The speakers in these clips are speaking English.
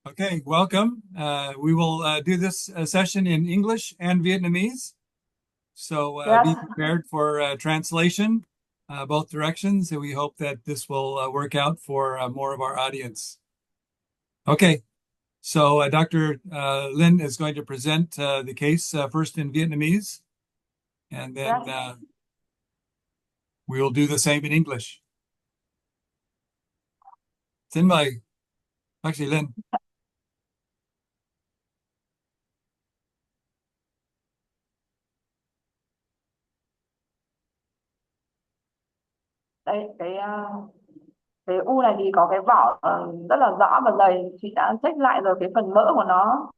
Okay, welcome. We will do this session in English and Vietnamese. So be Yes, prepared for translation, both directions, and we hope that this will work out for more of our audience. Okay, so Dr. Lin is going to present the case first in Vietnamese, and then yes. we will do the same in English. Xin mời bác sĩ Lin. Đây, cái u này thì có cái vỏ rất là rõ và dày. Chị đã check lại rồi, cái phần mỡ của nó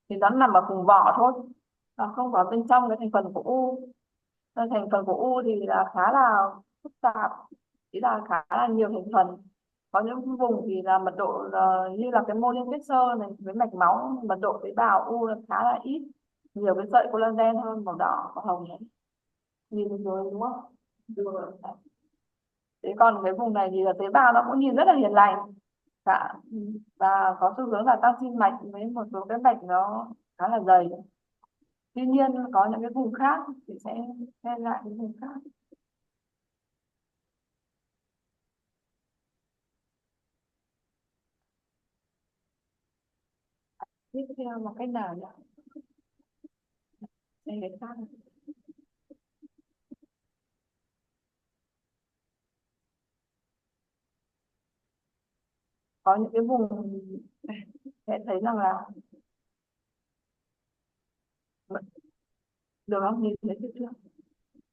thì nó nằm ở vùng vỏ thôi, nó không có bên trong cái thành phần của u. Thành phần của u thì là khá là phức tạp, ý là khá là nhiều thành phần. Có những vùng thì là mật độ như là cái mô liên kết xơ này với mạch máu, mật độ tế bào u là khá là ít, nhiều cái sợi collagen hơn, màu đỏ màu hồng đấy, nhìn được rồi đúng không? Được rồi. Thế còn cái vùng này thì là tế bào nó cũng nhìn rất là hiền lành cả, và có xu hướng là tăng sinh mạch với một số cái mạch nó khá là dày. Tuy nhiên có những cái vùng khác thì sẽ xem lại cái vùng khác. Tiếp theo là cách nào nhỉ? Đây cái khác này. Có những cái vùng sẽ thấy rằng là được không, nhìn thấy chưa?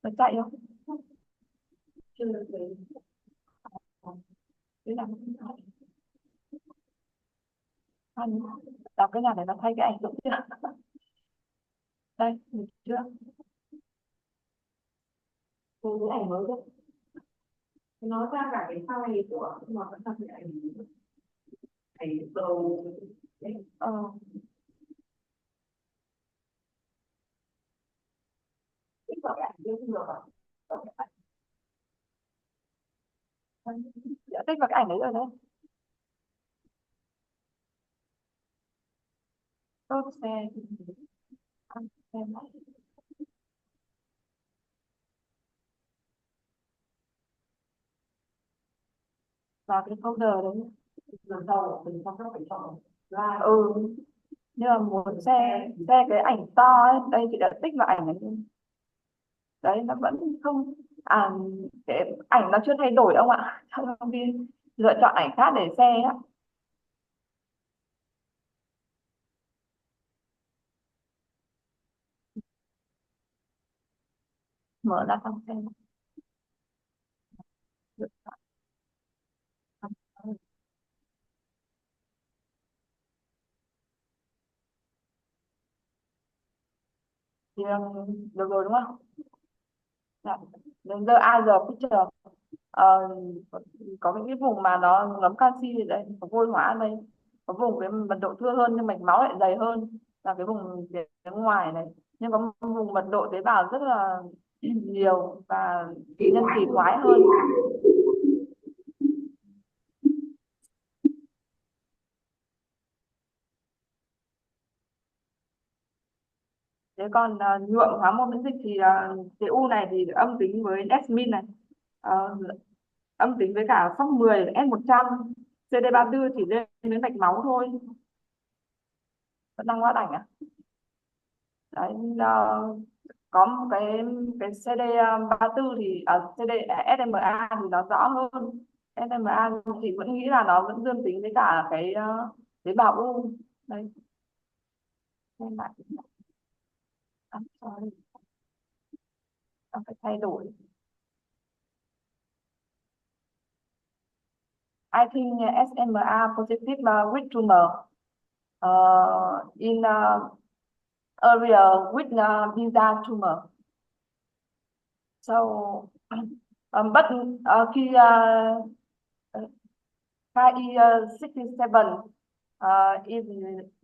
Nó chạy không? Chưa được thấy. Thế là đọc cái nhà này nó thay cái ảnh đúng chưa? Đây nhìn chưa? Cái ảnh mới đấy, nó ra cả cái file của, nhưng mà vẫn là cái ảnh đầu. ờ Tích vào cái ảnh kia cũng được à? Dạ, tích vào cái ảnh đấy rồi đấy. Tốt xe xem lại. Vào cái folder đấy. Lần sau mình không phải chọn ra. Nhưng mà muốn xe cái ảnh to ấy, đây chị đã tích vào ảnh này. Đấy nó vẫn không, à, cái ảnh nó chưa thay đổi đâu ạ. Không đi lựa chọn ảnh khác để xe á. Mở ra xong xem. Thì được rồi đúng không? Dạ. Đến giờ ai giờ picture. Ờ, có những cái vùng mà nó ngấm canxi thì đây có vôi hóa đây, có vùng cái mật độ thưa hơn nhưng mạch máu lại dày hơn là cái vùng phía ngoài này, nhưng có một vùng mật độ tế bào rất là nhiều và nhân kỳ quái hơn. Thế còn nhuộm hóa môn miễn dịch thì cái u này thì âm tính với desmin này, Ờ, âm tính với cả sóc 10 S100, CD34 chỉ lên với mạch máu thôi. Vẫn đang loát ảnh à? Đấy, có một cái CD 34 thì ở CD SMA thì nó rõ hơn. SMA thì vẫn nghĩ là nó vẫn dương tính với cả cái tế bào u. Đây xem lại. Sorry, phải thay đổi. I think SMA positive with tumor in area with visa tumor. So, but khi KI67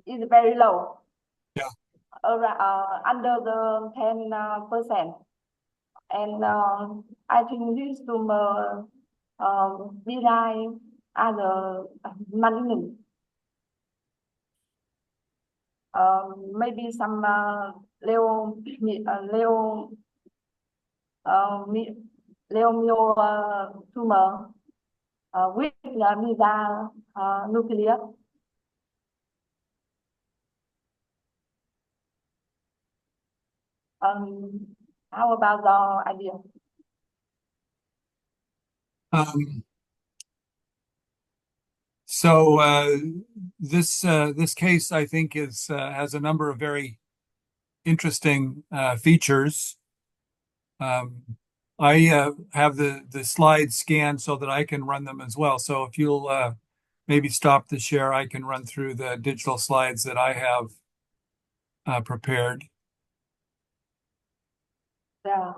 is very low, Yeah. around, under the 10%, and I think this tumor be like other malignant. Maybe some leo, leo, leomyo tumor with mesonucleus nucleus. How about the idea? Um, so this case, I think, is has a number of very interesting features. Um, I have the slides scanned so that I can run them as well. So if you'll maybe stop the share, I can run through the digital slides that I have prepared. Yeah.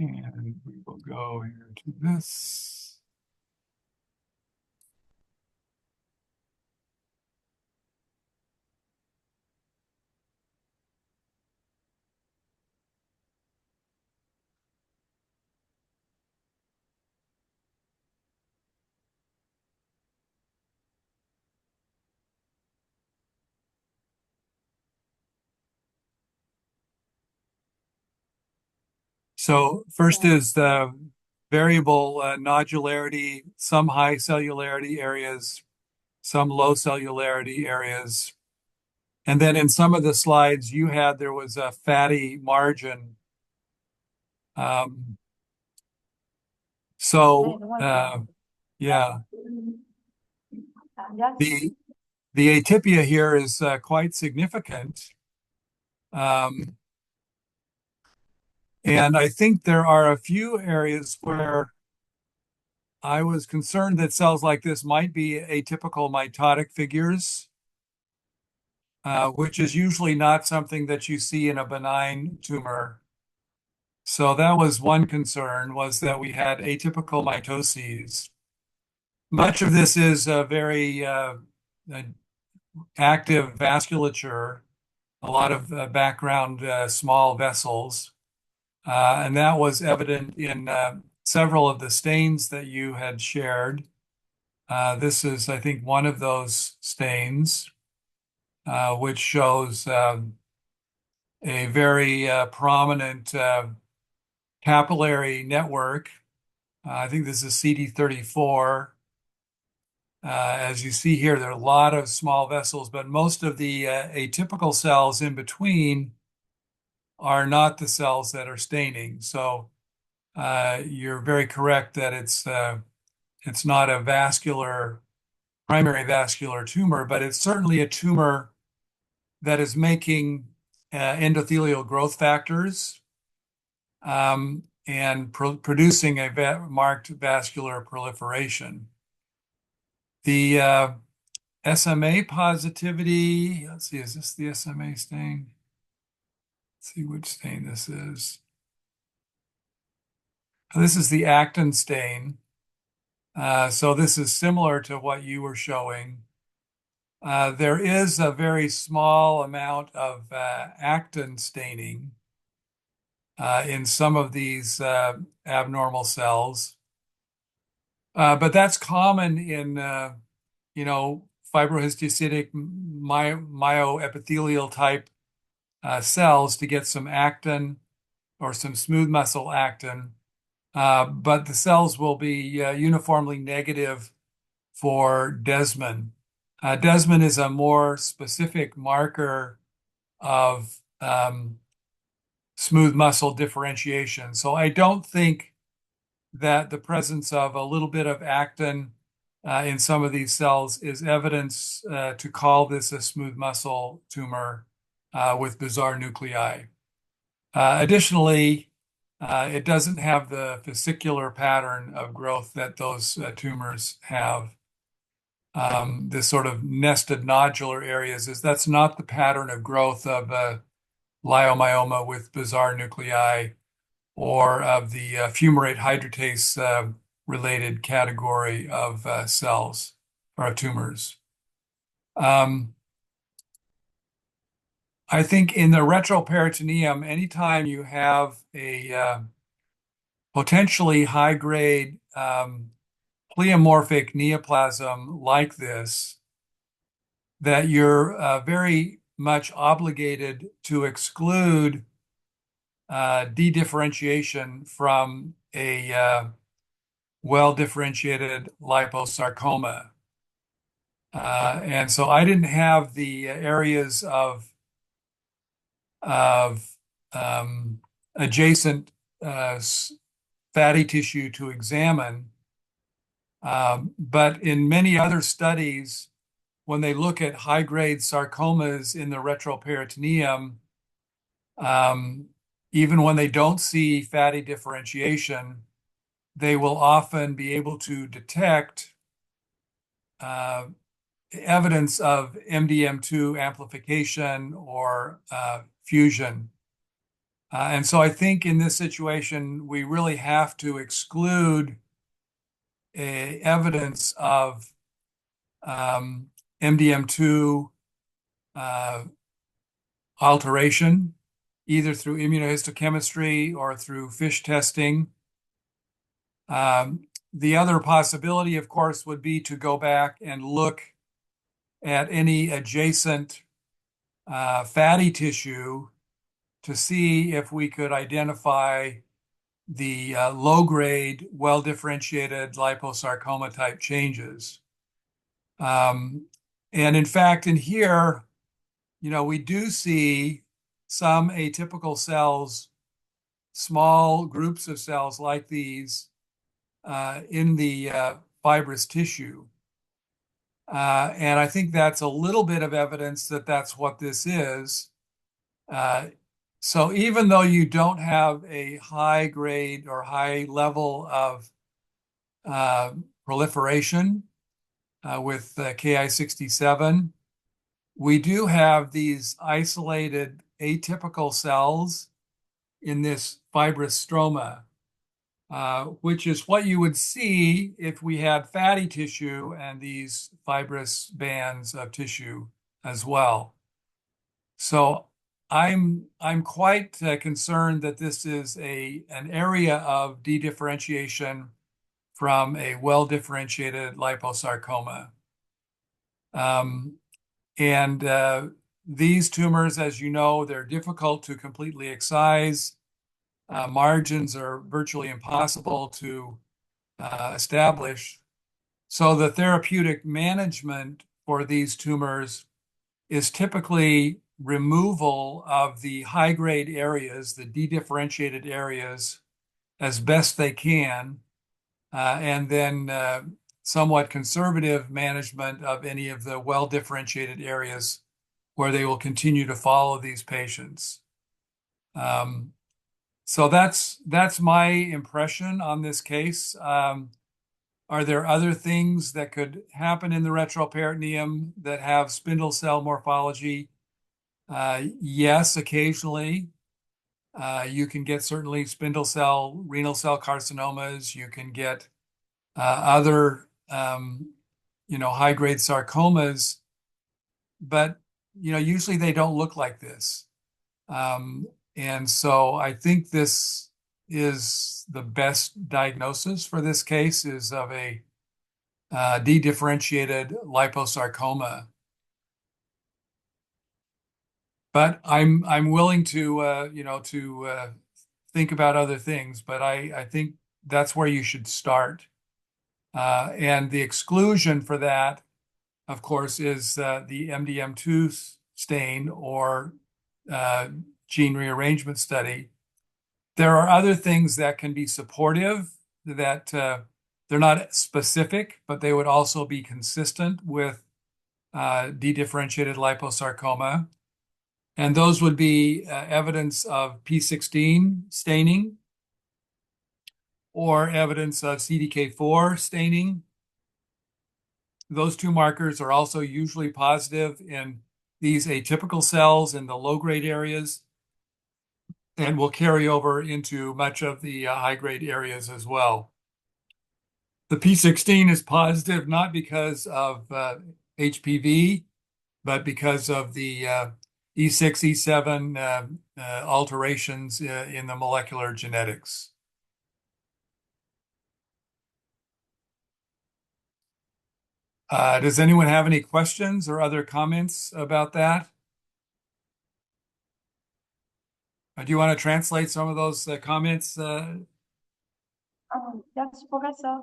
And we will go here to this. So first Yeah. is the variable nodularity, some high cellularity areas, some low cellularity areas. And then in some of the slides you had, there was a fatty margin. Um, Đây, so đúng không chị? yeah, Yes. the the atypia here is quite significant. Um, and I think there are a few areas where I was concerned that cells like this might be atypical mitotic figures, which is usually not something that you see in a benign tumor. So that was one concern, was that we had atypical mitoses. Much of this is a very active vasculature, a lot of background small vessels. And that was evident in several of the stains that you had shared. This is, I think, one of those stains, which shows a very prominent capillary network. I think this is CD34. As you see here, there are a lot of small vessels, but most of the atypical cells in between are not the cells that are staining. So you're very correct that it's not a primary vascular tumor, but it's certainly a tumor that is making endothelial growth factors and producing a marked vascular proliferation. The SMA positivity, let's see, is this the SMA stain? Let's see which stain this is. This is the actin stain. So this is similar to what you were showing. There is a very small amount of actin staining in some of these abnormal cells. But that's common in, fibrohistiocytic myoepithelial type cells to get some actin or some smooth muscle actin. But the cells will be uniformly negative for Desmin. Desmin is a more specific marker of smooth muscle differentiation. So I don't think that the presence of a little bit of actin in some of these cells is evidence to call this a smooth muscle tumor with bizarre nuclei. Additionally, it doesn't have the fascicular pattern of growth that those tumors have. This sort of nested nodular areas that's not the pattern of growth of leiomyoma with bizarre nuclei or of the fumarate hydratase related category of cells or of tumors. I think in the retroperitoneum, anytime you have a potentially high-grade pleomorphic neoplasm like this, that you're very much obligated to exclude dedifferentiation from a well-differentiated liposarcoma. And so I didn't have the areas of adjacent fatty tissue to examine. But in many other studies, when they look at high-grade sarcomas in the retroperitoneum, even when they don't see fatty differentiation, they will often be able to detect evidence of MDM2 amplification or fusion. And so I think in this situation, we really have to exclude evidence of MDM2 alteration, either through immunohistochemistry or through FISH testing. The other possibility, of course, would be to go back and look at any adjacent fatty tissue to see if we could identify the low-grade, well-differentiated liposarcoma type changes. And in fact, in here, we do see some atypical cells, small groups of cells like these in the fibrous tissue. And I think that's a little bit of evidence that that's what this is. So even though you don't have a high grade or high level of proliferation with Ki67, we do have these isolated atypical cells in this fibrous stroma, which is what you would see if we had fatty tissue and these fibrous bands of tissue as well. So I'm quite concerned that this is an area of dedifferentiation from a well-differentiated liposarcoma. And these tumors, as you know, they're difficult to completely excise. Margins are virtually impossible to establish. So the therapeutic management for these tumors is typically removal of the high-grade areas, the dedifferentiated areas, as best they can, and then somewhat conservative management of any of the well-differentiated areas where they will continue to follow these patients. So that's my impression on this case. Are there other things that could happen in the retroperitoneum that have spindle cell morphology? Yes, occasionally. You can get certainly spindle cell, renal cell carcinomas. You can get other, high-grade sarcomas, but, usually they don't look like this. And so I think this is the best diagnosis for this case is of a dedifferentiated liposarcoma. But I'm willing to think about other things, but I think that's where you should start. And the exclusion for that, of course, is the MDM2 stain or gene rearrangement study. There are other things that can be supportive that they're not specific, but they would also be consistent with dedifferentiated liposarcoma. And those would be evidence of P16 staining or evidence of CDK4 staining. Those two markers are also usually positive in these atypical cells in the low-grade areas and will carry over into much of the high-grade areas as well. The P16 is positive not because of HPV, but because of the E6, E7 alterations in the molecular genetics. Does anyone have any questions or other comments about that? Do you want to translate some of those comments? Yes, Professor.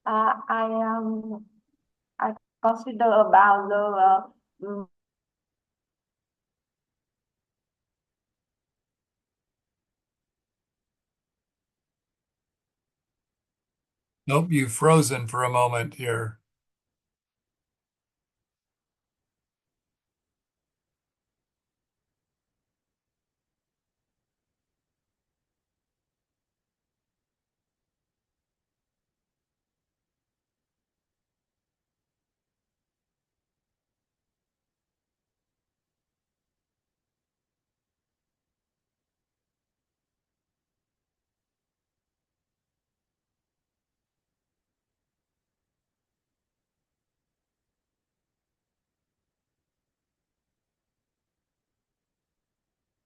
I consider about the Nope, you've frozen for a moment here.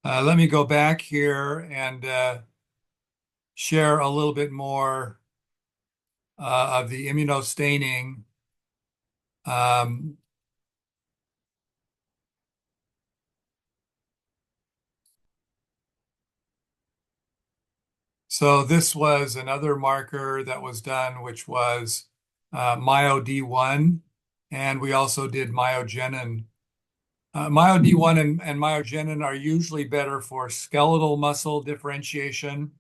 Let me go back here and share a little bit more of the immunostaining. Um, so this was another marker that was done, which was MyoD1, and we also did myogenin. MyoD1 and myogenin are usually better for skeletal muscle differentiation.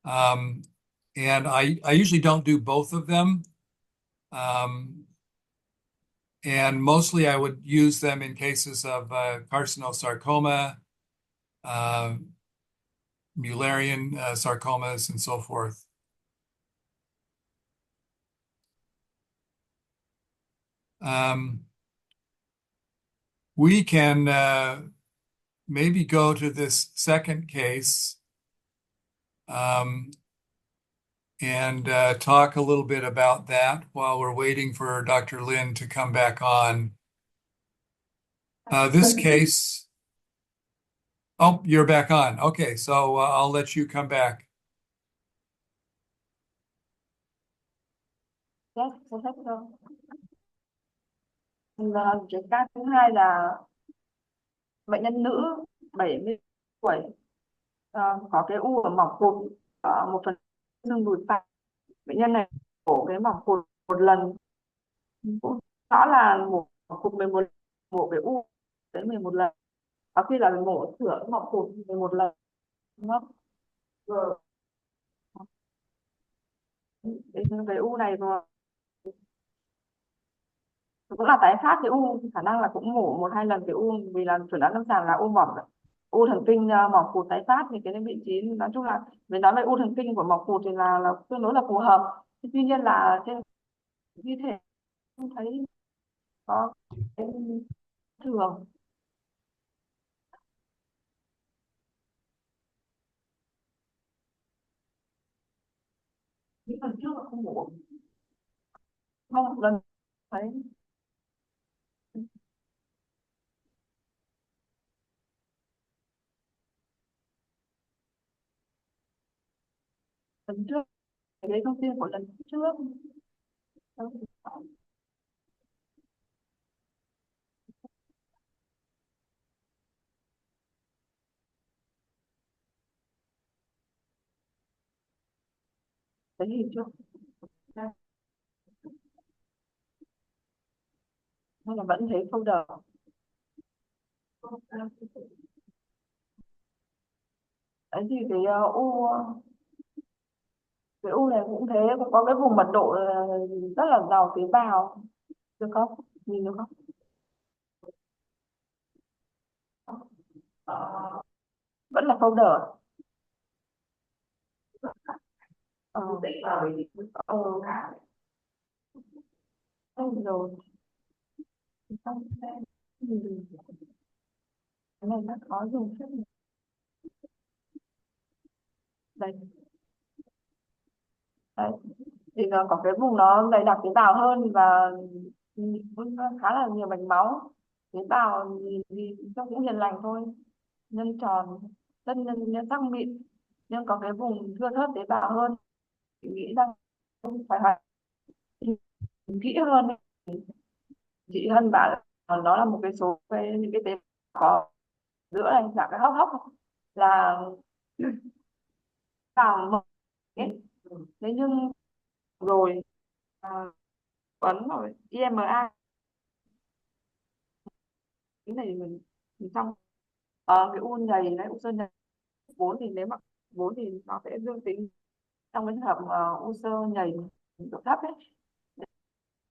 Um, and I usually don't do both of them. And mostly I would use them in cases of carcinosarcoma, uh, Mullerian sarcomas, and so forth. Um, we can maybe go to this second case um, and talk a little bit about that while we're waiting for Dr. Lin to come back on. This case, oh, you're back on. Okay, so I'll let you come back. yes, Professor. Cái ca thứ hai là bệnh nhân nữ 70 tuổi, có cái u ở mỏng cụt ở một phần xương đùi phải. Bệnh nhân này mổ cái mỏng cụt một lần, cũng rõ là mổ cụt 11, mổ cái u tới 11 lần, có khi là mổ sửa mỏng cụt 11 lần, đúng không? Rồi cái u này rồi cũng là tái phát cái u, khả năng là cũng mổ một hai lần cái u, vì là chuẩn đoán lâm sàng là u mỏng, u thần kinh mỏng cụt tái phát, thì cái vị trí nói chung là về nói về u thần kinh của mỏng cụt thì là tương đối là phù hợp. Tuy nhiên là trên thi thể không thấy có cái thường. Những lần trước là không mổ, không lần thấy lần trước, cái thông tin của lần trước. Thấy gì chưa? Hay là vẫn thấy folder? Đấy thì cái u này cũng thế, cũng có cái vùng mật độ rất là giàu tế bào, được không, nhìn được không? Vẫn là folder. ờ ờ Xong rồi xong xem. Cái này nó có dùng chất đây. Đấy. Thì nó có cái vùng nó dày đặc tế bào hơn, và cũng khá là nhiều mạch máu. Tế bào thì trông cũng hiền lành thôi, nhân tròn, rất nhân sắc mịn, nhưng có cái vùng thưa thớt tế bào hơn. Chị nghĩ rằng phải hỏi kỹ hơn. chị Hân bảo là nó là một cái số những cái tế bào có giữa này là cái hốc hốc là vào mỡ ấy. Thế nhưng rồi à, ấn rồi IMA cái này mình trong cái u nhầy đấy, u sơ nhầy 4 thì nếu mà 4 thì nó sẽ dương tính trong cái trường hợp u sơ nhầy độ thấp ấy.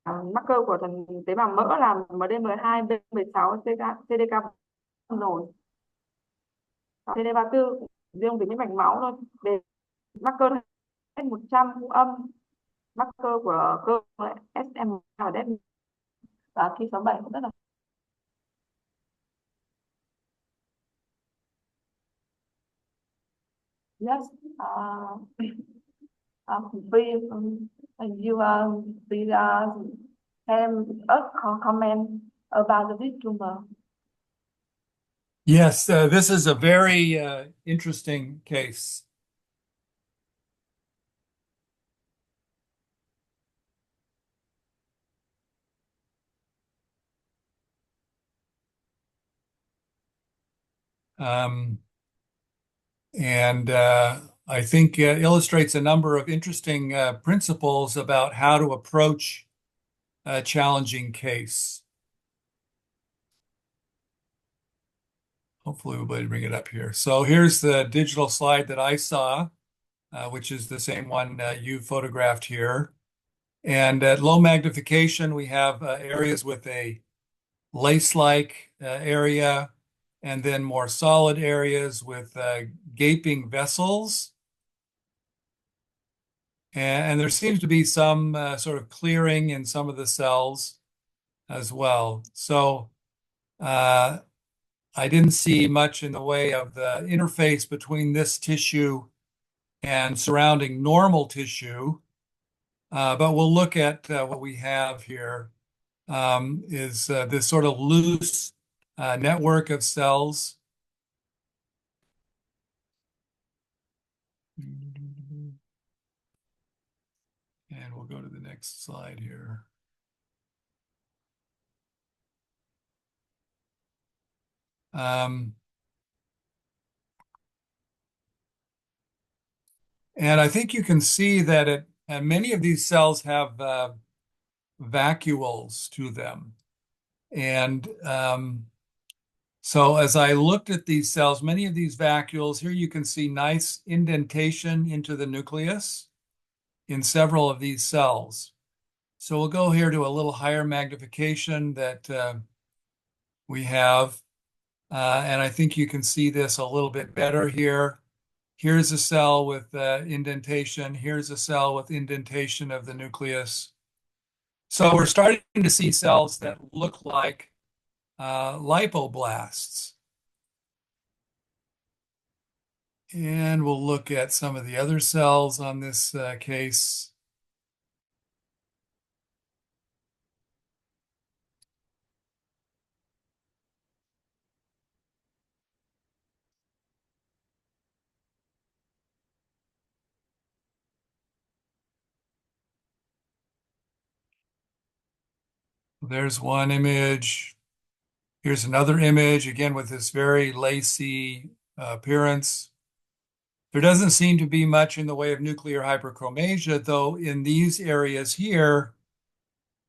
Marker của thần tế bào mỡ là MD12, B16, CDK rồi CD34 dương tính với mạch máu thôi. Về marker S100 cũng âm, marker của cơ SM và DEP và khi 67 cũng rất là yes. uh, Free you please can us comment about this tumor. Yes, this is a very interesting case. Um, and I think illustrates a number of interesting principles about how to approach a challenging case. Hopefully we'll be able to bring it up here. So here's the digital slide that I saw, which is the same one you photographed here. And at low magnification, we have areas with a lace-like area, and then more solid areas with gaping vessels. And there seems to be some sort of clearing in some of the cells as well. So I didn't see much in the way of the interface between this tissue and surrounding normal tissue. But we'll look at what we have here is this sort of loose network of cells. And we'll go to the next slide here. And I think you can see that many of these cells have vacuoles to them. And so as I looked at these cells, many of these vacuoles, here you can see nice indentation into the nucleus in several of these cells. So we'll go here to a little higher magnification that we have. And I think you can see this a little bit better here. Here's a cell with indentation. Here's a cell with indentation of the nucleus. So we're starting to see cells that look like lipoblasts. And we'll look at some of the other cells on this case. There's one image. Here's another image, again, with this very lacy appearance. There doesn't seem to be much in the way of nuclear hyperchromasia, though in these areas here,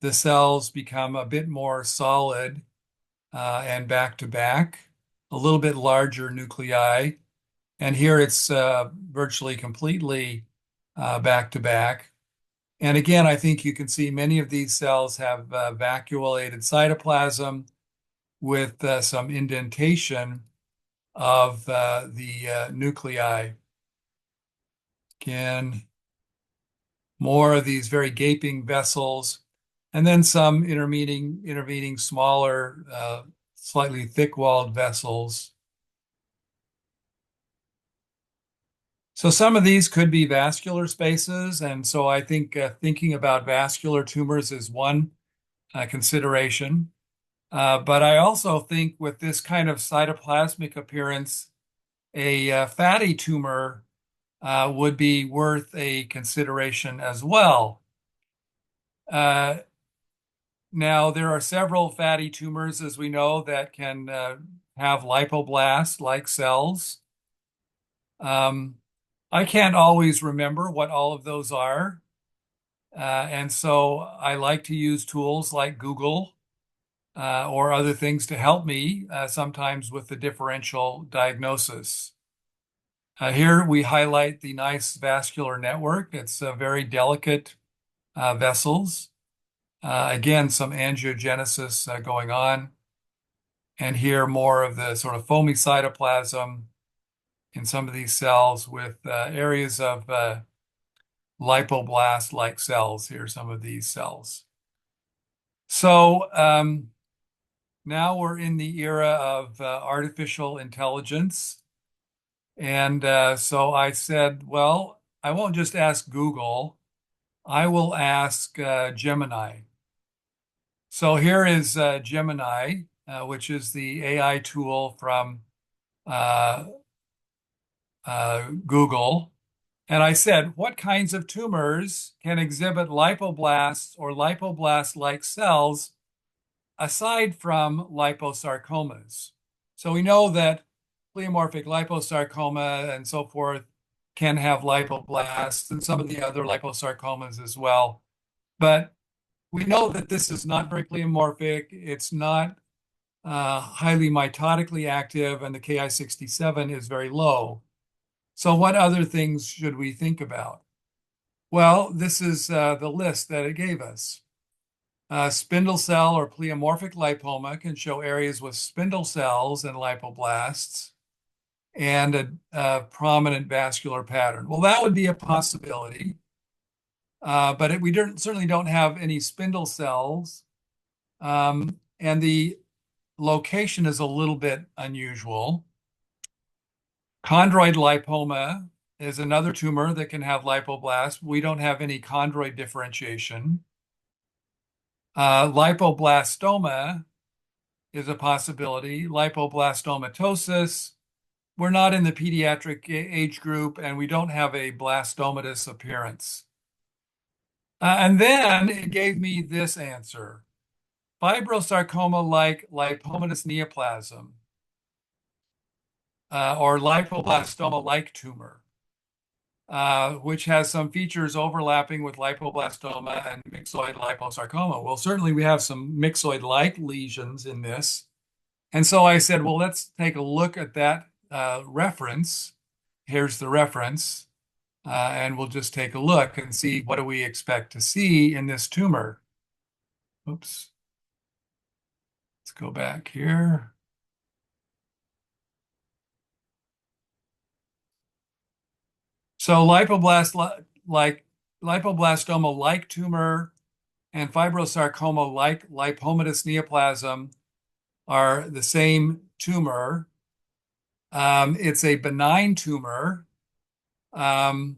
the cells become a bit more solid and back to back, a little bit larger nuclei. And here it's virtually completely back to back. And again, I think you can see many of these cells have vacuolated cytoplasm with some indentation of the nuclei. Again, more of these very gaping vessels, and then some intervening smaller, slightly thick-walled vessels. So some of these could be vascular spaces, and so I think thinking about vascular tumors is one consideration. But I also think with this kind of cytoplasmic appearance, a fatty tumor would be worth a consideration as well. Now, there are several fatty tumors, as we know, that can have lipoblasts-like cells. Um, I can't always remember what all of those are. And so I like to use tools like Google or other things to help me sometimes with the differential diagnosis. Here we highlight the nice vascular network. It's very delicate vessels. Again, some angiogenesis going on. And here more of the sort of foamy cytoplasm in some of these cells with areas of lipoblasts-like cells. Here are some of these cells. So now we're in the era of artificial intelligence. And so I said, well, I won't just ask Google, I will ask Gemini. So here is Gemini, which is the AI tool from uh, Google. And I said, what kinds of tumors can exhibit lipoblast or lipoblasts-like cells aside from liposarcomas? So we know that pleomorphic liposarcoma and so forth can have lipoblasts and some of the other liposarcomas as well. But we know that this is not very pleomorphic. It's not highly mitotically active, and the Ki67 is very low. So what other things should we think about? Well, this is the list that it gave us. Spindle cell or pleomorphic lipoma can show areas with spindle cells and lipoblasts and a prominent vascular pattern. Well, that would be a possibility, but we certainly don't have any spindle cells. And the location is a little bit unusual. Chondroid lipoma is another tumor that can have lipoblast. We don't have any chondroid differentiation. Lipoblastoma is a possibility. Lipoblastomatosis, we're not in the pediatric age group, and we don't have a blastomatous appearance. And then it gave me this answer. Fibrosarcoma-like lipomatous neoplasm, or lipoblastoma-like tumor, which has some features overlapping with lipoblastoma and myxoid liposarcoma. Well, certainly we have some myxoid-like lesions in this. And so I said, well, let's take a look at that reference. Here's the reference. And we'll just take a look and see what do we expect to see in this tumor. Oops. Let's go back here. So lipoblastoma-like tumor and fibrosarcoma-like lipomatous neoplasm are the same tumor. It's a benign tumor. And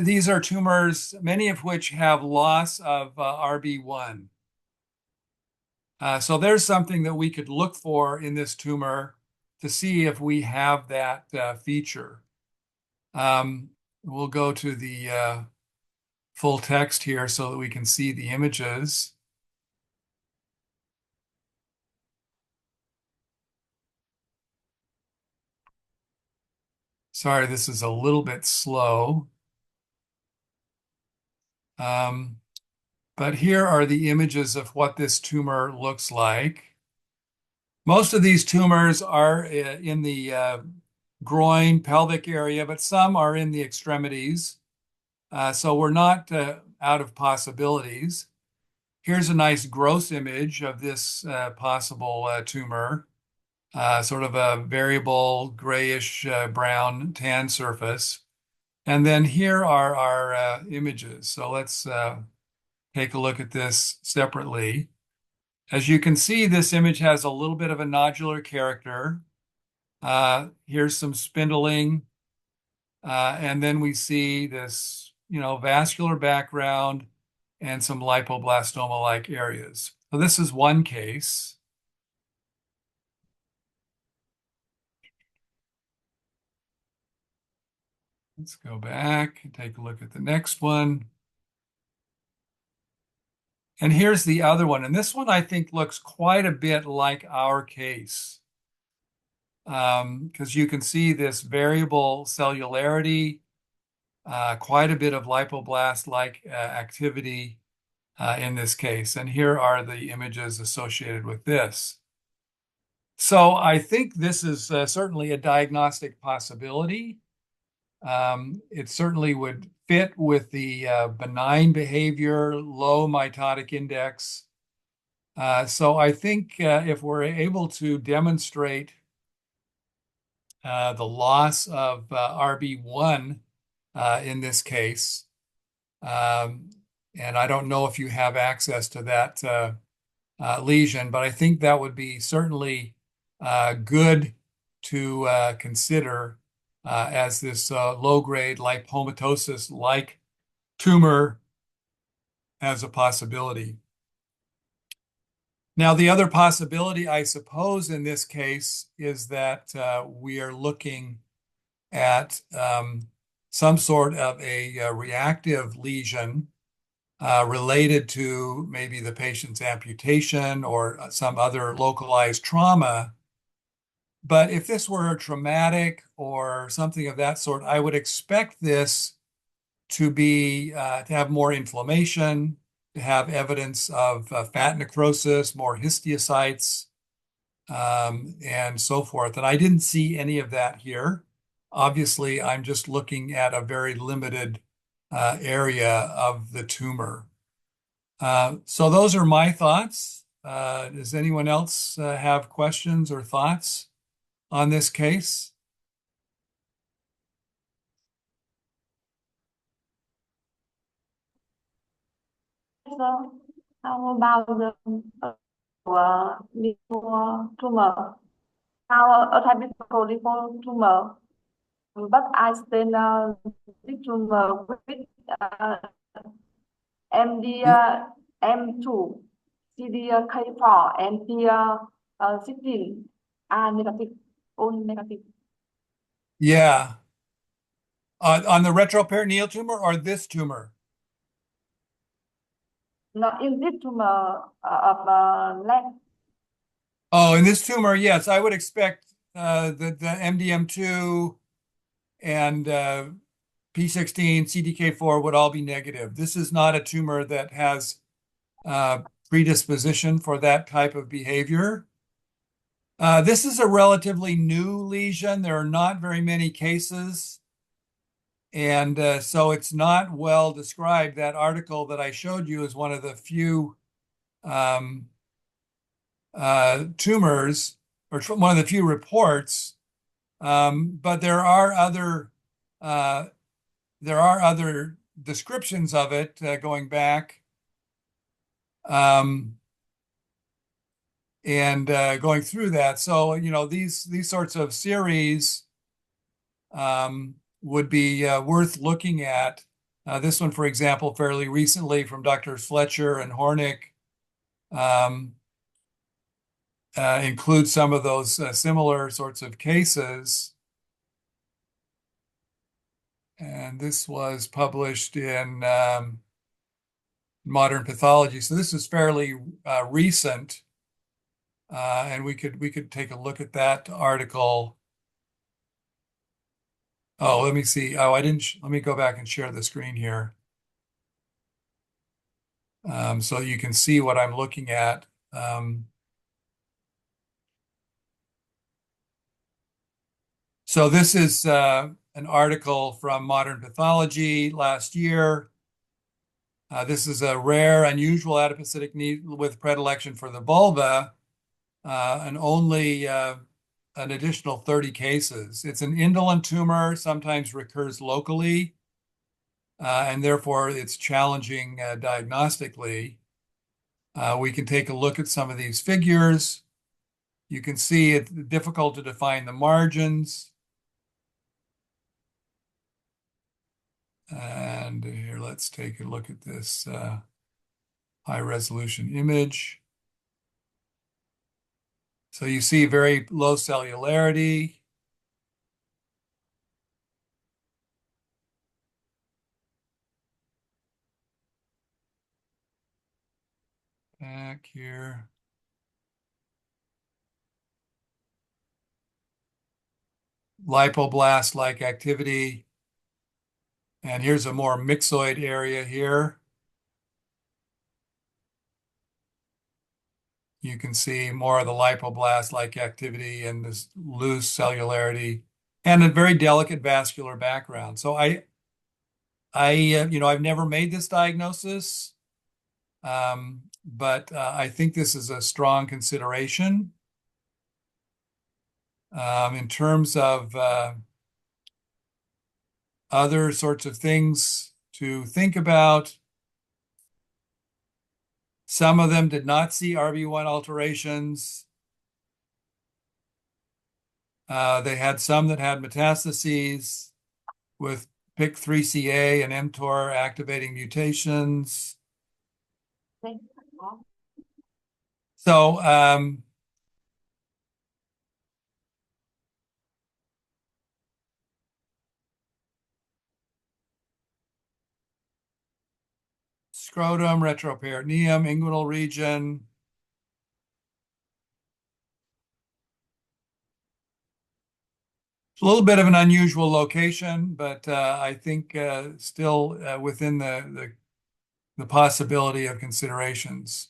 these are tumors, many of which have loss of RB1. So there's something that we could look for in this tumor to see if we have that feature. We'll go to the full text here so that we can see the images. Sorry, this is a little bit slow. But here are the images of what this tumor looks like. Most of these tumors are in the groin, pelvic area, but some are in the extremities. So we're not out of possibilities. Here's a nice gross image of this possible tumor, sort of a variable grayish brown tan surface. And then here are our images. So let's take a look at this separately. As you can see, this image has a little bit of a nodular character. Here's some spindling. And then we see this, vascular background and some lipoblastoma-like areas. So this is one case. Let's go back and take a look at the next one. And here's the other one. And this one I think looks quite a bit like our case. Because you can see this variable cellularity, quite a bit of lipoblaст-like activity in this case. And here are the images associated with this. So I think this is certainly a diagnostic possibility. It certainly would fit with the benign behavior, low mitotic index. So I think if we're able to demonstrate the loss of RB1 in this case, and I don't know if you have access to that lesion, but I think that would be certainly good to consider as this low-grade lipomatosis-like tumor as a possibility. Now, the other possibility, I suppose, in this case is that we are looking at some sort of a reactive lesion related to maybe the patient's amputation or some other localized trauma. But if this were traumatic or something of that sort, I would expect this to be to have more inflammation, to have evidence of fat necrosis, more histiocytes, and so forth. And I didn't see any of that here. Obviously, I'm just looking at a very limited area of the tumor. So those are my thoughts. Does anyone else have questions or thoughts on this case? Sir, how about the tumor? Now, a typical lympho tumor, but I stain this tumor with uh, MD M2, CDK4, and P16 are negative, all negative. Yeah. On the retroperitoneal tumor or this tumor? Not in this tumor of leg. Oh, in this tumor, yes, I would expect that the MDM2 and P16, CDK4 would all be negative. This is not a tumor that has predisposition for that type of behavior. This is a relatively new lesion. There are not very many cases. And so it's not well described. That article that I showed you is one of the few tumors, or one of the few reports. But there are other descriptions of it going back and going through that. So these sorts of series would be worth looking at. This one, for example, fairly recently from Drs. Fletcher and Hornick, includes some of those similar sorts of cases. And this was published in Modern Pathology. So this is fairly recent. And we could take a look at that article. Oh, let me see. Oh, I didn't. Let me go back and share the screen here. So you can see what I'm looking at. So this is an article from Modern Pathology last year. This is a rare, unusual adipocytic need with predilection for the vulva, and only an additional 30 cases. It's an indolent tumor, sometimes recurs locally, and therefore it's challenging diagnostically. We can take a look at some of these figures. You can see it's difficult to define the margins. And here, let's take a look at this high resolution image. So you see very low cellularity. back here. Lipoblast-like activity. And here's a more myxoid area here. You can see more of the lipoblasts-like activity and this loose cellularity and a very delicate vascular background. So I've never made this diagnosis, but I think this is a strong consideration. In terms of other sorts of things to think about, some of them did not see RB1 alterations. They had some that had metastases with PIK3CA and mTOR activating mutations. So scrotum, retroperitoneum, inguinal region. It's a little bit of an unusual location, but I think still within the possibility of considerations.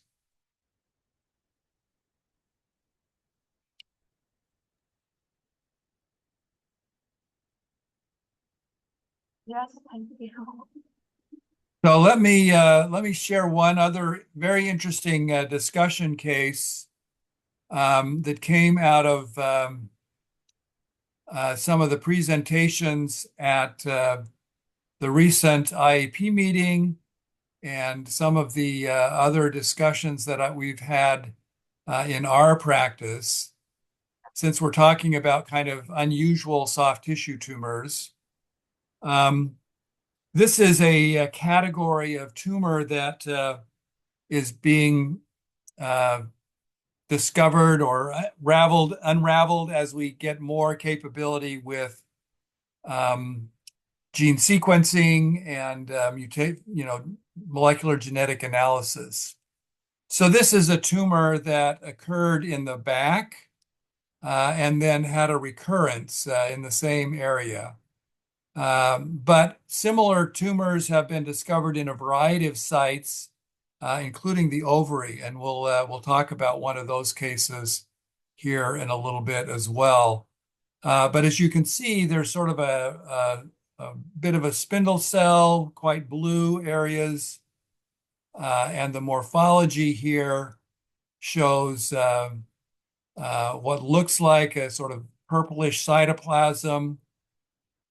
Yes, thank you. So let me share one other very interesting discussion case that came out of some of the presentations at the recent IAP meeting and some of the other discussions that we've had in our practice, since we're talking about kind of unusual soft tissue tumors. This is a category of tumor that is being discovered or unraveled as we get more capability with gene sequencing and molecular genetic analysis. So this is a tumor that occurred in the back and then had a recurrence in the same area. But similar tumors have been discovered in a variety of sites, including the ovary, and we'll talk about one of those cases here in a little bit as well. But as you can see, there's sort of a bit of a spindle cell, quite blue areas, and the morphology here shows what looks like a sort of purplish cytoplasm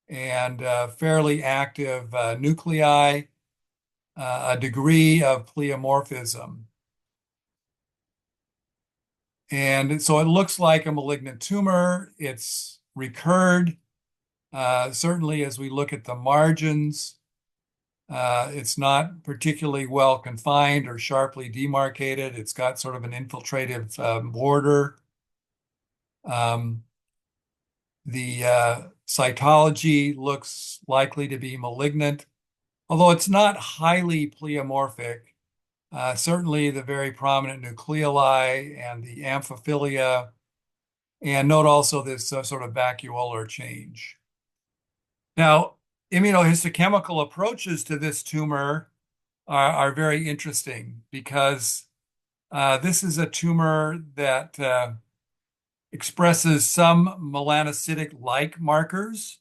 and fairly active nuclei, a degree of pleomorphism. And so it looks like a malignant tumor. It's recurred. Certainly, as we look at the margins, it's not particularly well confined or sharply demarcated. It's got sort of an infiltrative border. The cytology looks likely to be malignant, although it's not highly pleomorphic. Certainly the very prominent nucleoli and the amphiphilia, and note also this sort of vacuolar change. Now, immunohistochemical approaches to this tumor are very interesting because this is a tumor that expresses some melanocytic-like markers.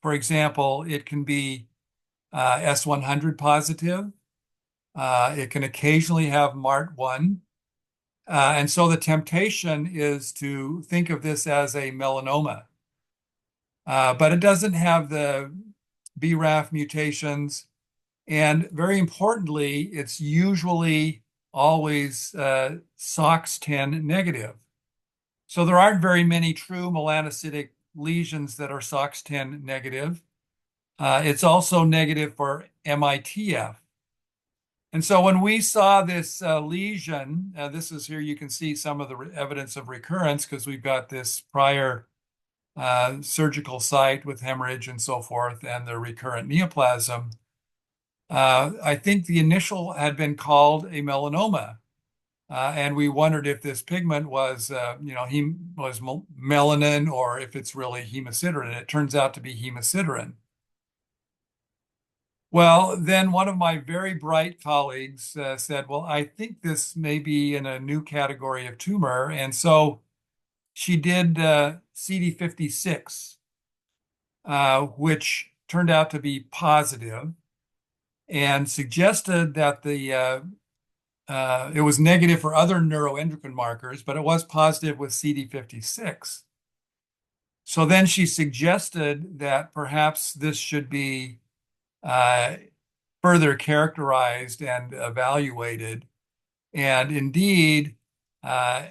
For example, it can be S100 positive. It can occasionally have MART1. And so the temptation is to think of this as a melanoma. But it doesn't have the BRAF mutations. And very importantly, it's usually always SOX10 negative. So there aren't very many true melanocytic lesions that are SOX10 negative. It's also negative for MITF. And so when we saw this lesion, this is here, you can see some of the evidence of recurrence because we've got this prior surgical site with hemorrhage and so forth and the recurrent neoplasm. I think the initial had been called a melanoma. And we wondered if this pigment was, was melanin or if it's really hemosiderin. It turns out to be hemosiderin. Well, then one of my very bright colleagues said, well, I think this may be in a new category of tumor. And so she did CD56, which turned out to be positive, and suggested that it was negative for other neuroendocrine markers, but it was positive with CD56. So then she suggested that perhaps this should be uh, further characterized and evaluated. And indeed, uh,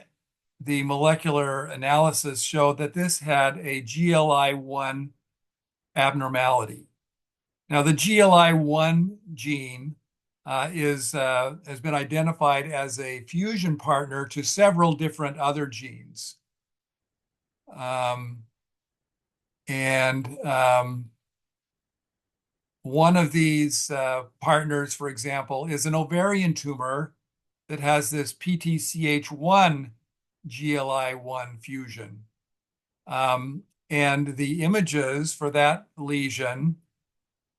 the molecular analysis showed that this had a GLI1 abnormality. Now, the GLI1 gene has been identified as a fusion partner to several different other genes. Um, and one of these partners, for example, is an ovarian tumor that has this PTCH1 GLI1 fusion. And the images for that lesion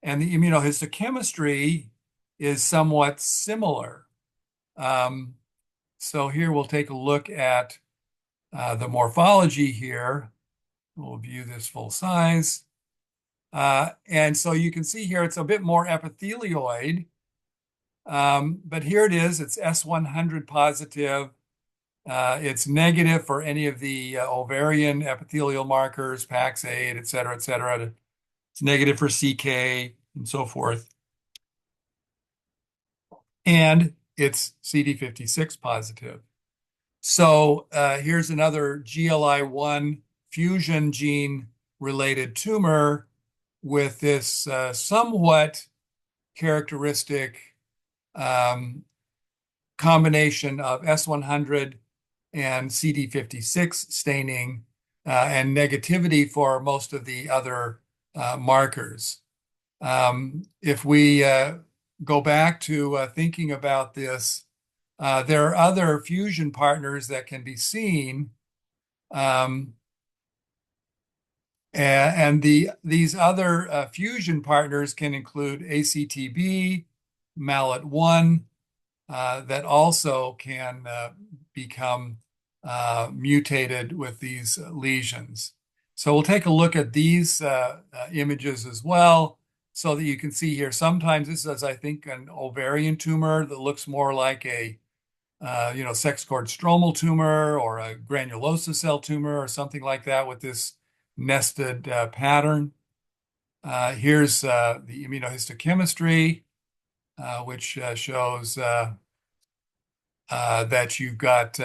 and the immunohistochemistry is somewhat similar. So here we'll take a look at the morphology here. We'll view this full size. And so you can see here it's a bit more epithelioid. But here it is, it's S100 positive. It's negative for any of the ovarian epithelial markers, PAX8, et cetera, et cetera. It's negative for CK and so forth. And it's CD56 positive. So here's another GLI1 fusion gene related tumor with this somewhat characteristic combination of S100 and CD56 staining and negativity for most of the other markers. If we go back to thinking about this, there are other fusion partners that can be seen. And these other fusion partners can include ACTB, MALAT1, that also can become mutated with these lesions. So we'll take a look at these images as well, so that you can see here. Sometimes this is, I think, an ovarian tumor that looks more like a sex cord stromal tumor or a granulosa cell tumor or something like that with this nested pattern. Here's the immunohistochemistry, which shows that you've got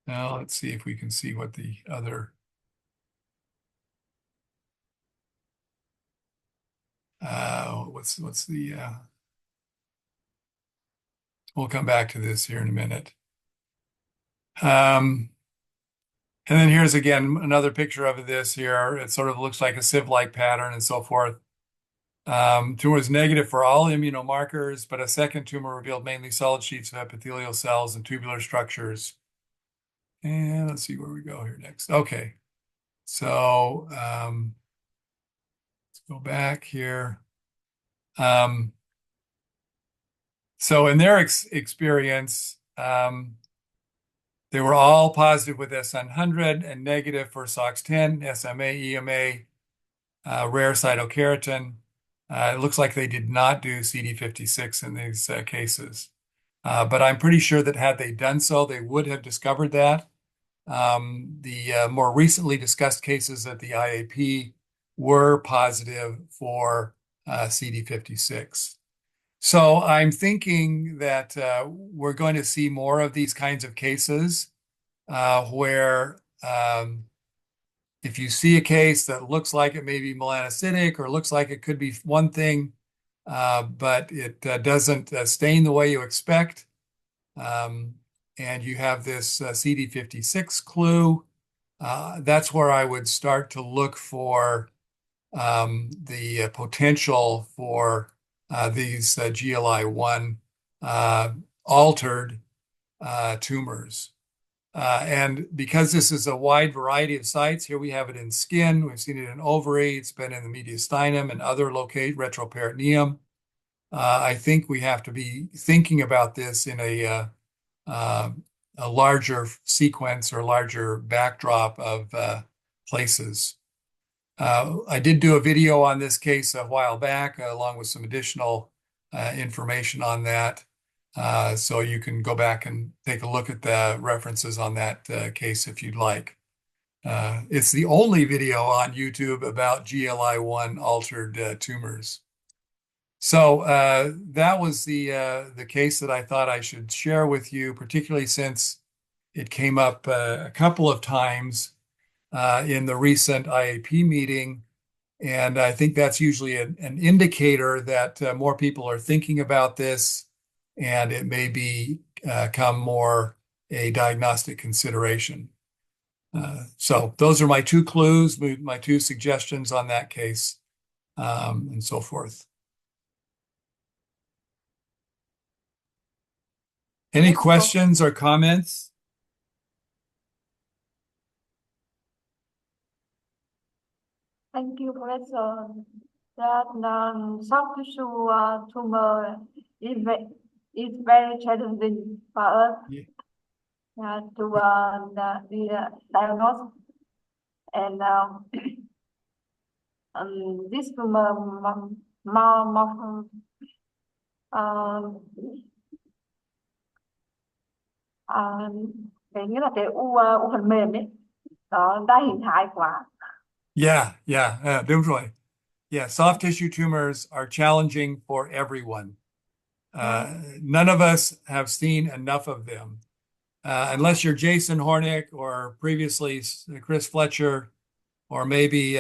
now let's see if we can see what the other what's the we'll come back to this here in a minute. And then here's again another picture of this here. It sort of looks like a sieve-like pattern and so forth. Tumor is negative for all immunomarkers, but a second tumor revealed mainly solid sheets of epithelial cells and tubular structures. And let's see where we go here next. Okay, so let's go back here. So in their experience, they were all positive with S100 and negative for SOX10, SMA, EMA, rare cytokeratin. It looks like they did not do CD56 in these cases. But I'm pretty sure that had they done so, they would have discovered that. The more recently discussed cases at the IAP were positive for CD56. So I'm thinking that we're going to see more of these kinds of cases where if you see a case that looks like it may be melanocytic or looks like it could be one thing, but it doesn't stain the way you expect, and you have this CD56 clue, that's where I would start to look for the potential for these GLI-1 altered tumors. And because this is a wide variety of sites, here we have it in skin, we've seen it in ovary, it's been in the mediastinum and other locate retroperitoneum. I think we have to be thinking about this in a larger sequence or larger backdrop of places. I did do a video on this case a while back, along with some additional information on that. So you can go back and take a look at the references on that case if you'd like. It's the only video on YouTube about GLI-1 altered tumors. So that was the case that I thought I should share with you, particularly since it came up a couple of times in the recent IAP meeting. And I think that's usually an indicator that more people are thinking about this, and it may become more a diagnostic consideration. So those are my two clues, my two suggestions on that case, and so forth. Any questions or comments? Thank you, Professor. That soft tissue tumor is very challenging for us to diagnose. And this tumor more cái nghĩa là cái u phần mềm ấy nó đa hình thái quá. Yeah, đúng rồi. Yeah, soft tissue tumors are challenging for everyone. None of us have seen enough of them. Unless you're Jason Hornick or previously Chris Fletcher, or maybe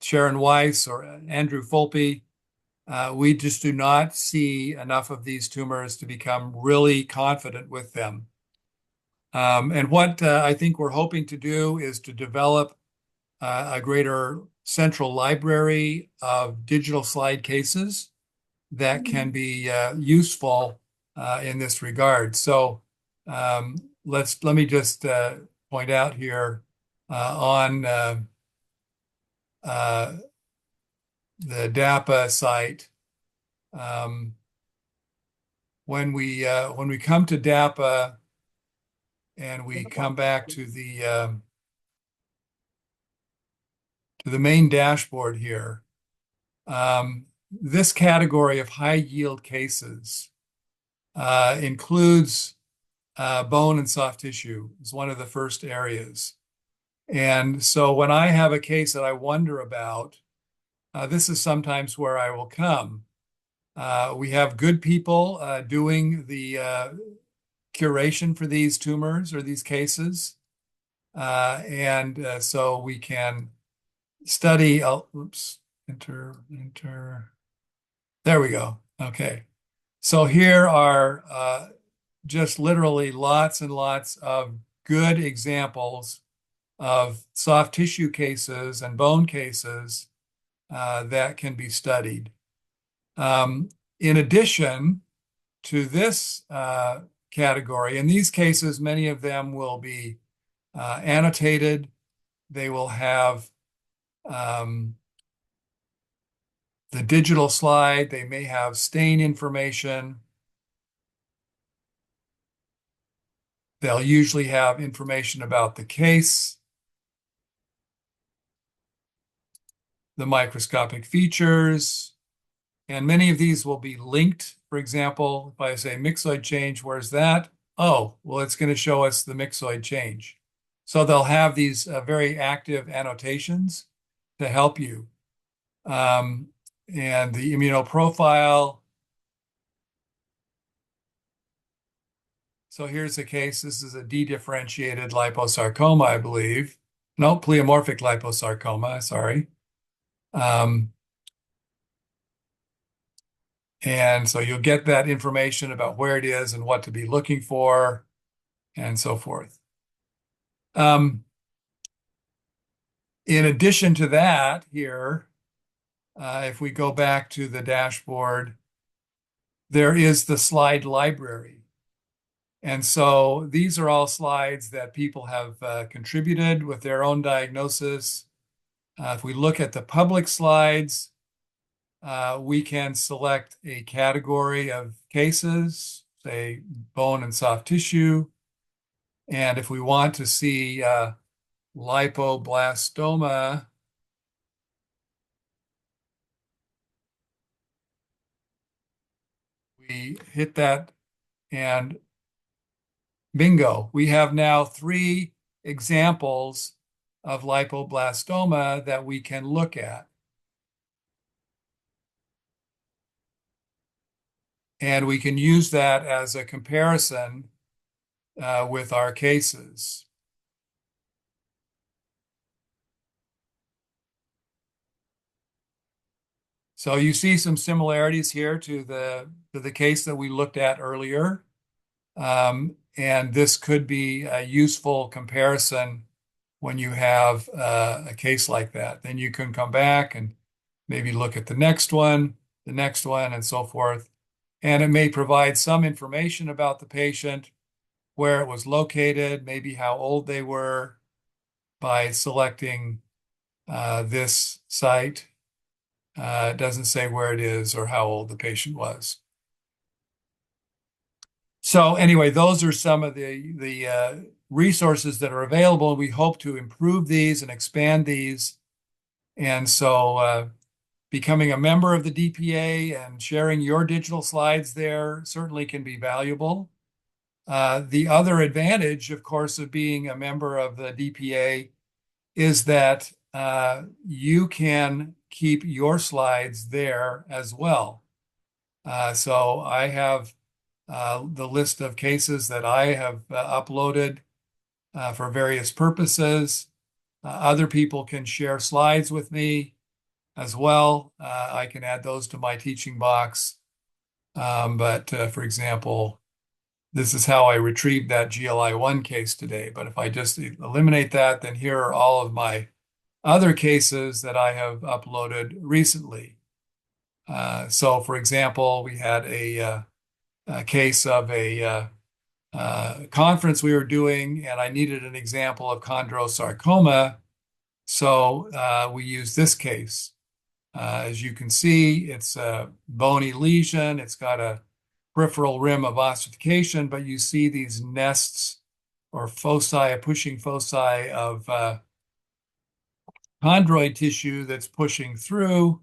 Sharon Weiss or Andrew Folpe, we just do not see enough of these tumors to become really confident with them. And what I think we're hoping to do is to develop a greater central library of digital slide cases that can be useful in this regard. So let me just point out here on the DAPA site. When we come to DAPA and we come back to the main dashboard here, this category of high yield cases includes bone and soft tissue is one of the first areas. And so when I have a case that I wonder about, this is sometimes where I will come. We have good people doing the curation for these tumors or these cases. And so we can study, enter. There we go. Okay. So here are just literally lots and lots of good examples of soft tissue cases and bone cases that can be studied. In addition to this category, in these cases, many of them will be annotated. They will have the digital slide. They may have stain information. They'll usually have information about the case, the microscopic features, and many of these will be linked. For example, if I say myxoid change, where's that? Oh, well, it's going to show us the myxoid change. So they'll have these very active annotations to help you. And the immunoprofile. So here's a case. This is a dedifferentiated liposarcoma, I believe. No, pleomorphic liposarcoma, sorry. And so you'll get that information about where it is and what to be looking for and so forth. In addition to that, here, if we go back to the dashboard, there is the slide library. And so these are all slides that people have contributed with their own diagnosis. If we look at the public slides, we can select a category of cases, say bone and soft tissue. And if we want to see lipoblastoma, we hit that and bingo, we have now 3 examples of lipoblastoma that we can look at. And we can use that as a comparison with our cases. So you see some similarities here to the case that we looked at earlier. And this could be a useful comparison when you have a case like that. Then you can come back and maybe look at the next one, and so forth. And it may provide some information about the patient, where it was located, maybe how old they were by selecting this site. It doesn't say where it is or how old the patient was. So anyway, those are some of the resources that are available. We hope to improve these and expand these. And so becoming a member of the DPA and sharing your digital slides there certainly can be valuable. The other advantage, of course, of being a member of the DPA is that you can keep your slides there as well. So I have the list of cases that I have uploaded for various purposes. Other people can share slides with me as well. I can add those to my teaching box. But for example, this is how I retrieved that GLI1 case today. But if I just eliminate that, then here are all of my other cases that I have uploaded recently. So for example, we had a case of a conference we were doing, and I needed an example of chondrosarcoma. So we used this case. As you can see, it's a bony lesion. It's got a peripheral rim of ossification, but you see these nests or foci, pushing foci of chondroid tissue that's pushing through.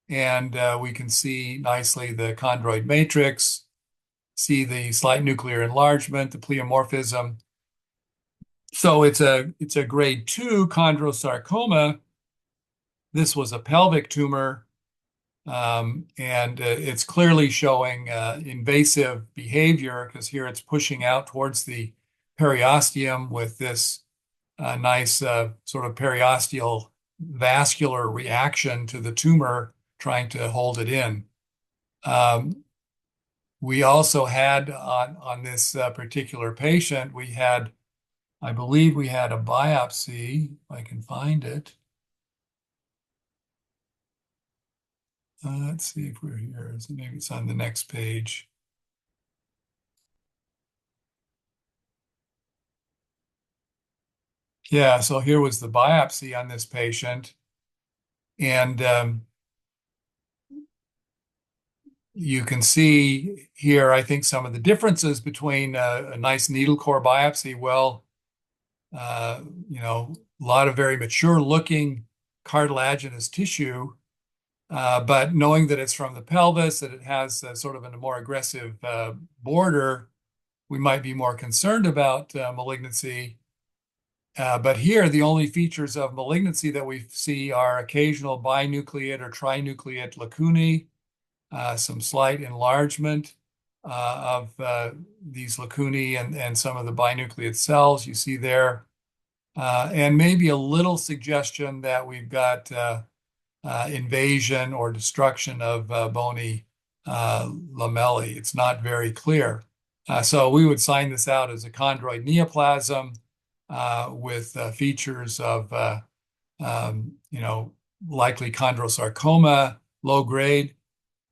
And we can see nicely the chondroid matrix, see the slight nuclear enlargement, the pleomorphism. So it's a grade 2 chondrosarcoma. This was a pelvic tumor, and it's clearly showing invasive behavior because here it's pushing out towards the periosteum with this nice sort of periosteal vascular reaction to the tumor trying to hold it in. We also had on this particular patient, I believe we had a biopsy, if I can find it. Let's see if we're here. So maybe it's on the next page. Yeah, so here was the biopsy on this patient. And you can see here, I think, some of the differences between a nice needle core biopsy. Well, a lot of very mature looking cartilaginous tissue, but knowing that it's from the pelvis, that it has sort of a more aggressive border, we might be more concerned about malignancy. But here, the only features of malignancy that we see are occasional binucleate or trinucleate lacunae, some slight enlargement of these lacunae and some of the binucleate cells you see there, and maybe a little suggestion that we've got invasion or destruction of bony lamellae. It's not very clear. So we would sign this out as a chondroid neoplasm with features of you know, likely chondrosarcoma, low grade.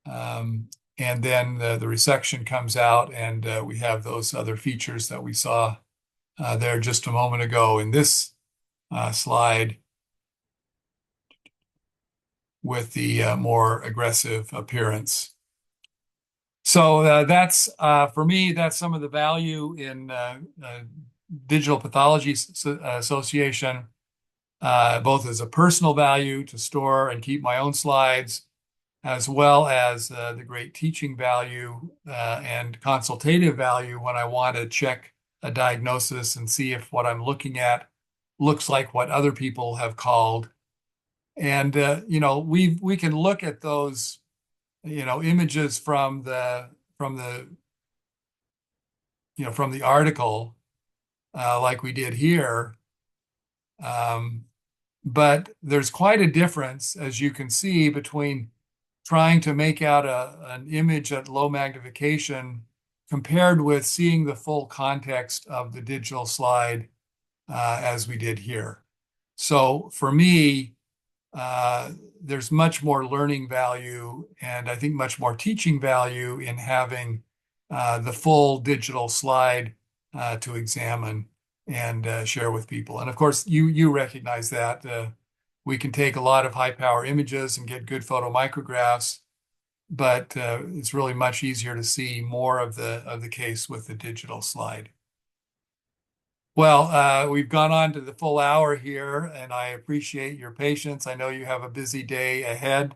And then the resection comes out, and we have those other features that we saw there just a moment ago in this slide with the more aggressive appearance. So that's for me, that's some of the value in Digital Pathology Association, both as a personal value to store and keep my own slides, as well as the great teaching value and consultative value when I want to check a diagnosis and see if what I'm looking at looks like what other people have called. And you know, we can look at those, you know, images from the from the article like we did here. Um, but there's quite a difference, as you can see, between trying to make out an image at low magnification compared with seeing the full context of the digital slide as we did here. So for me, there's much more learning value and I think much more teaching value in having the full digital slide to examine and share with people. And of course, you recognize that we can take a lot of high power images and get good photomicrographs, but it's really much easier to see more of the case with the digital slide. Well, we've gone on to the full hour here, and I appreciate your patience. I know you have a busy day ahead.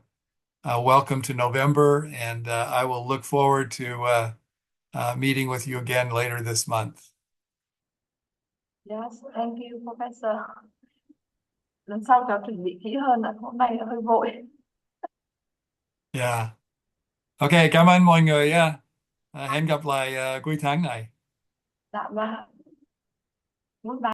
Welcome to November, and I will look forward to meeting with you again later this month. Yes, thank you, Professor. Lần sau cháu chuẩn bị kỹ hơn ạ. Hôm nay hơi vội. Yeah. Ok, cảm ơn mọi người nha. Hẹn gặp lại cuối tháng này. Dạ vâng. Goodbye.